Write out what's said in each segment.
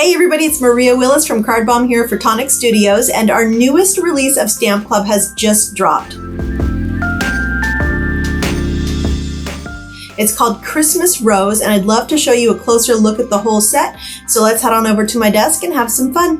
Hey everybody, it's Maria Willis from Card Bomb here for Tonic Studios, and our newest release of Stamp Club has just dropped. It's called Christmas Rose, and I'd love to show you a closer look at the whole set, so let's head on over to my desk and have some fun.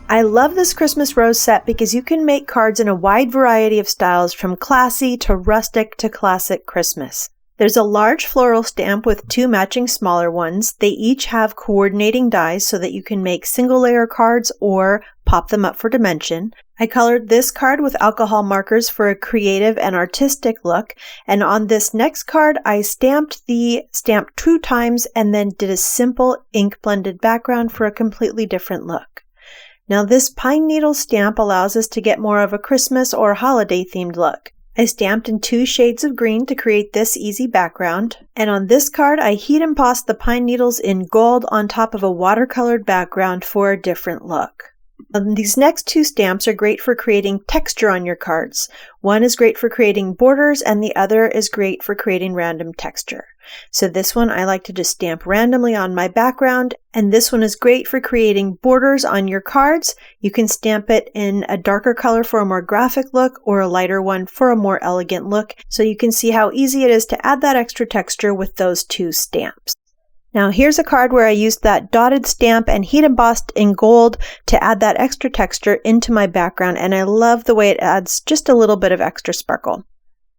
I love this Christmas Rose set because you can make cards in a wide variety of styles, from classy to rustic to classic Christmas. There's a large floral stamp with two matching smaller ones. They each have coordinating dies so that you can make single layer cards or pop them up for dimension. I colored this card with alcohol markers for a creative and artistic look, and on this next card I stamped the stamp 2 times and then did a simple ink blended background for a completely different look. Now this pine needle stamp allows us to get more of a Christmas or holiday themed look. I stamped in 2 shades of green to create this easy background, and on this card I heat embossed the pine needles in gold on top of a watercolored background for a different look. These next 2 stamps are great for creating texture on your cards. One is great for creating borders and the other is great for creating random texture. So this one I like to just stamp randomly on my background, and this one is great for creating borders on your cards. You can stamp it in a darker color for a more graphic look or a lighter one for a more elegant look, so you can see how easy it is to add that extra texture with those 2 stamps. Now here's a card where I used that dotted stamp and heat embossed in gold to add that extra texture into my background, and I love the way it adds just a little bit of extra sparkle.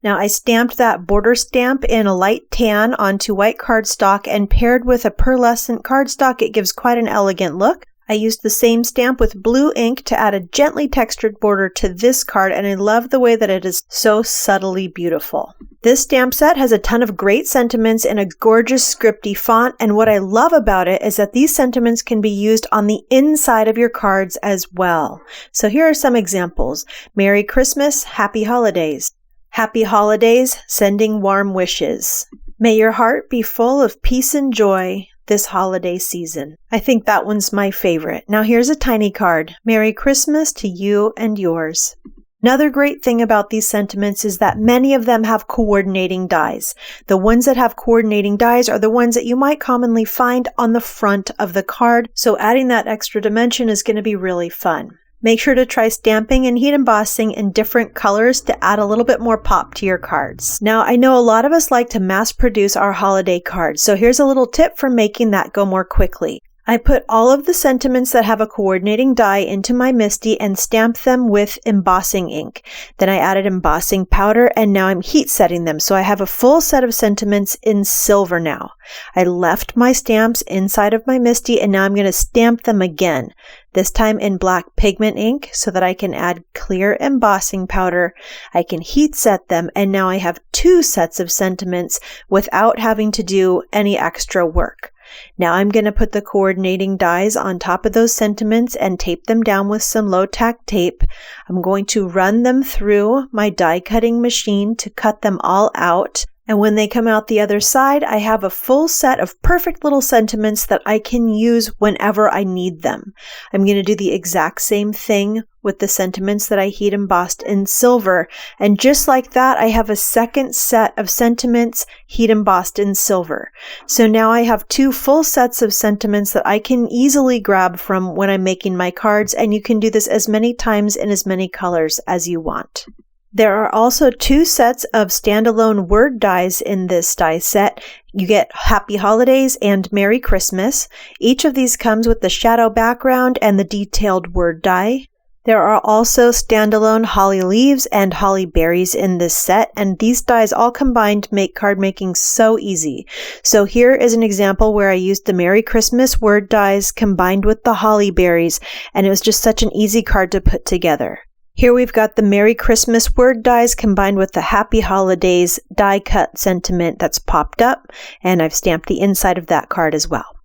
Now I stamped that border stamp in a light tan onto white cardstock, and paired with a pearlescent cardstock it gives quite an elegant look. I used the same stamp with blue ink to add a gently textured border to this card, and I love the way that it is so subtly beautiful. This stamp set has a ton of great sentiments in a gorgeous scripty font, and what I love about it is that these sentiments can be used on the inside of your cards as well. So here are some examples. Merry Christmas, Happy Holidays. Happy Holidays, sending warm wishes. May your heart be full of peace and joy this holiday season. I think that one's my favorite. Now here's a tiny card. Merry Christmas to you and yours. Another great thing about these sentiments is that many of them have coordinating dies. The ones that have coordinating dies are the ones that you might commonly find on the front of the card, so adding that extra dimension is going to be really fun. Make sure to try stamping and heat embossing in different colors to add a little bit more pop to your cards. Now, I know a lot of us like to mass produce our holiday cards, so here's a little tip for making that go more quickly. I put all of the sentiments that have a coordinating die into my MISTI and stamped them with embossing ink. Then I added embossing powder, and now I'm heat setting them, so I have a full set of sentiments in silver now. I left my stamps inside of my MISTI, and now I'm going to stamp them again, this time in black pigment ink so that I can add clear embossing powder. I can heat set them, and now I have 2 sets of sentiments without having to do any extra work. Now I'm going to put the coordinating dies on top of those sentiments and tape them down with some low-tack tape. I'm going to run them through my die cutting machine to cut them all out. And when they come out the other side, I have a full set of perfect little sentiments that I can use whenever I need them. I'm going to do the exact same thing with the sentiments that I heat embossed in silver. And just like that, I have a second set of sentiments heat embossed in silver. So now I have 2 full sets of sentiments that I can easily grab from when I'm making my cards, and you can do this as many times in as many colors as you want. There are also 2 sets of standalone word dies in this die set. You get Happy Holidays and Merry Christmas. Each of these comes with the shadow background and the detailed word die. There are also standalone holly leaves and holly berries in this set, and these dies all combined make card making so easy. So here is an example where I used the Merry Christmas word dies combined with the holly berries, and it was just such an easy card to put together. Here we've got the Merry Christmas word dies combined with the Happy Holidays die cut sentiment that's popped up, and I've stamped the inside of that card as well.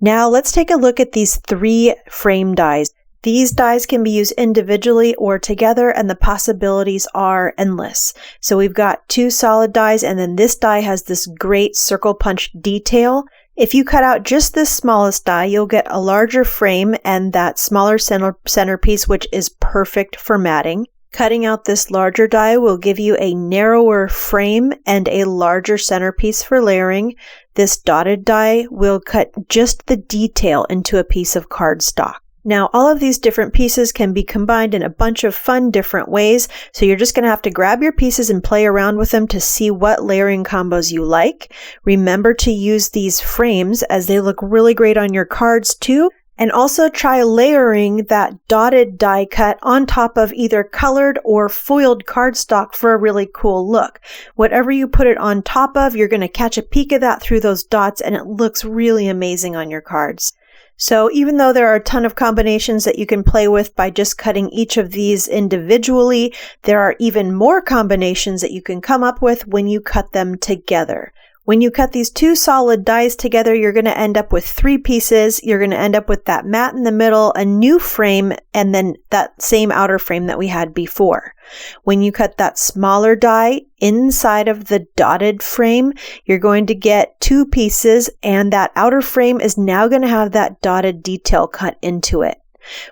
Now let's take a look at these 3 frame dies. These dies can be used individually or together, and the possibilities are endless. So we've got 2 solid dies, and then this die has this great circle punch detail. If you cut out just this smallest die, you'll get a larger frame and that smaller centerpiece, which is perfect for matting. Cutting out this larger die will give you a narrower frame and a larger centerpiece for layering. This dotted die will cut just the detail into a piece of cardstock. Now, all of these different pieces can be combined in a bunch of fun different ways, so you're just going to have to grab your pieces and play around with them to see what layering combos you like. Remember to use these frames as they look really great on your cards too. And also try layering that dotted die cut on top of either colored or foiled cardstock for a really cool look. Whatever you put it on top of, you're going to catch a peek of that through those dots, and it looks really amazing on your cards. So even though there are a ton of combinations that you can play with by just cutting each of these individually, there are even more combinations that you can come up with when you cut them together. When you cut these two solid dies together, you're going to end up with 3 pieces. You're going to end up with that mat in the middle, a new frame, and then that same outer frame that we had before. When you cut that smaller die inside of the dotted frame, you're going to get 2 pieces, and that outer frame is now going to have that dotted detail cut into it.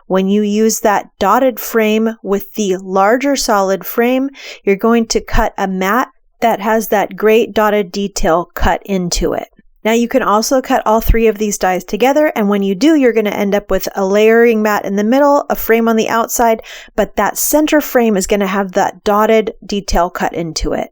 When you use that dotted frame with the larger solid frame, you're going to cut a mat that has that great dotted detail cut into it. Now you can also cut all 3 of these dies together, and when you do, you're going to end up with a layering mat in the middle, a frame on the outside, but that center frame is going to have that dotted detail cut into it.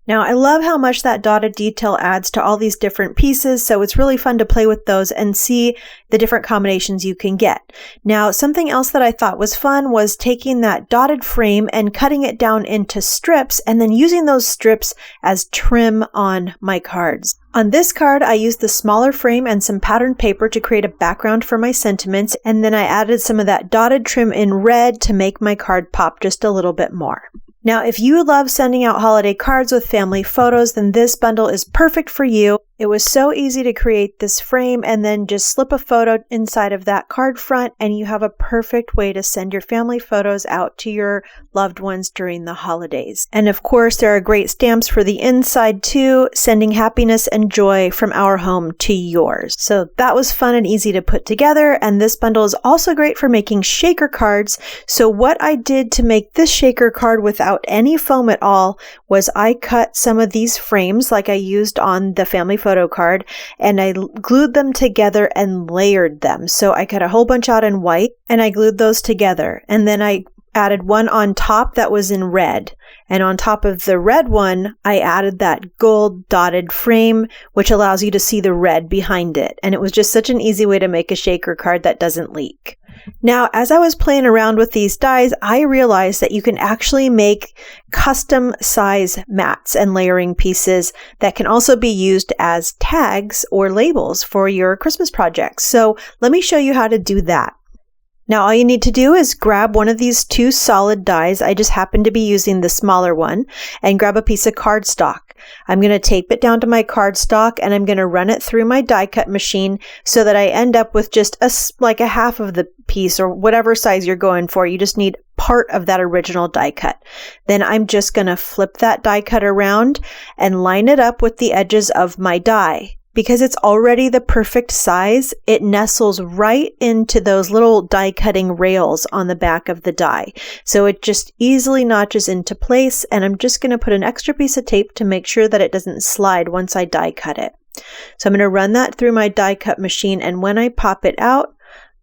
Now, I love how much that dotted detail adds to all these different pieces, so it's really fun to play with those and see the different combinations you can get. Now, something else that I thought was fun was taking that dotted frame and cutting it down into strips and then using those strips as trim on my cards. On this card, I used the smaller frame and some patterned paper to create a background for my sentiments, and then I added some of that dotted trim in red to make my card pop just a little bit more. Now, if you love sending out holiday cards with family photos, then this bundle is perfect for you. It was so easy to create this frame and then just slip a photo inside of that card front, and you have a perfect way to send your family photos out to your loved ones during the holidays. And of course, there are great stamps for the inside too, sending happiness and joy from our home to yours. So that was fun and easy to put together, and this bundle is also great for making shaker cards. So what I did to make this shaker card without any foam at all was I cut some of these frames like I used on the family photo card, and I glued them together and layered them. So I cut a whole bunch out in white and I glued those together, and then I added one on top that was in red, and on top of the red one I added that gold dotted frame, which allows you to see the red behind it, and it was just such an easy way to make a shaker card that doesn't leak. Now, as I was playing around with these dies, I realized that you can actually make custom size mats and layering pieces that can also be used as tags or labels for your Christmas projects. So let me show you how to do that. Now, all you need to do is grab one of these 2 solid dies. I just happen to be using the smaller one, and grab a piece of cardstock. I'm going to tape it down to my cardstock, and I'm going to run it through my die cut machine so that I end up with just like a half of the piece, or whatever size you're going for. You just need part of that original die cut. Then I'm just going to flip that die cut around and line it up with the edges of my die. Because it's already the perfect size, it nestles right into those little die cutting rails on the back of the die. So it just easily notches into place, and I'm just going to put an extra piece of tape to make sure that it doesn't slide once I die cut it. So I'm going to run that through my die cut machine, and when I pop it out,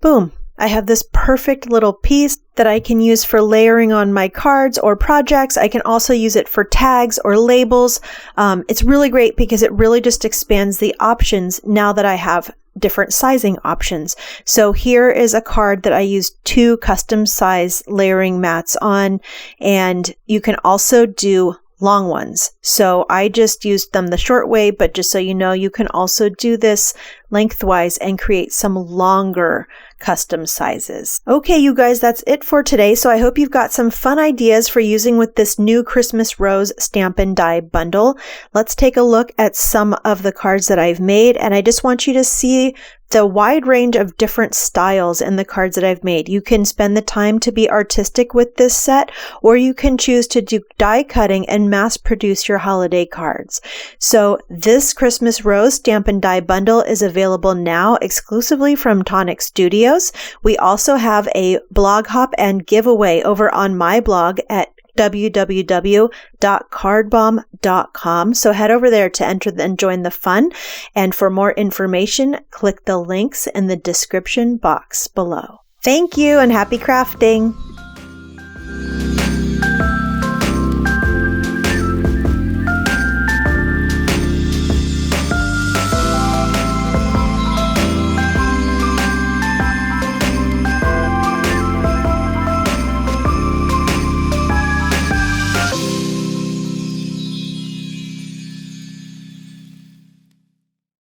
boom, I have this perfect little piece that I can use for layering on my cards or projects. I can also use it for tags or labels. It's really great because it really just expands the options now that I have different sizing options. So here is a card that I used 2 custom size layering mats on, and you can also do long ones. So I just used them the short way, but just so you know, you can also do this lengthwise and create some longer custom sizes. Okay, you guys, that's it for today. So I hope you've got some fun ideas for using with this new Christmas Rose Stamp and Die bundle. Let's take a look at some of the cards that I've made, and I just want you to see the wide range of different styles in the cards that I've made. You can spend the time to be artistic with this set, or you can choose to do die cutting and mass produce your holiday cards. So this Christmas Rose Stamp and Die bundle is available now exclusively from Tonic Studio. videos. We also have a blog hop and giveaway over on my blog at www.cardbomb.com. So head over there to enter and join the fun. And for more information, click the links in the description box below. Thank you and happy crafting!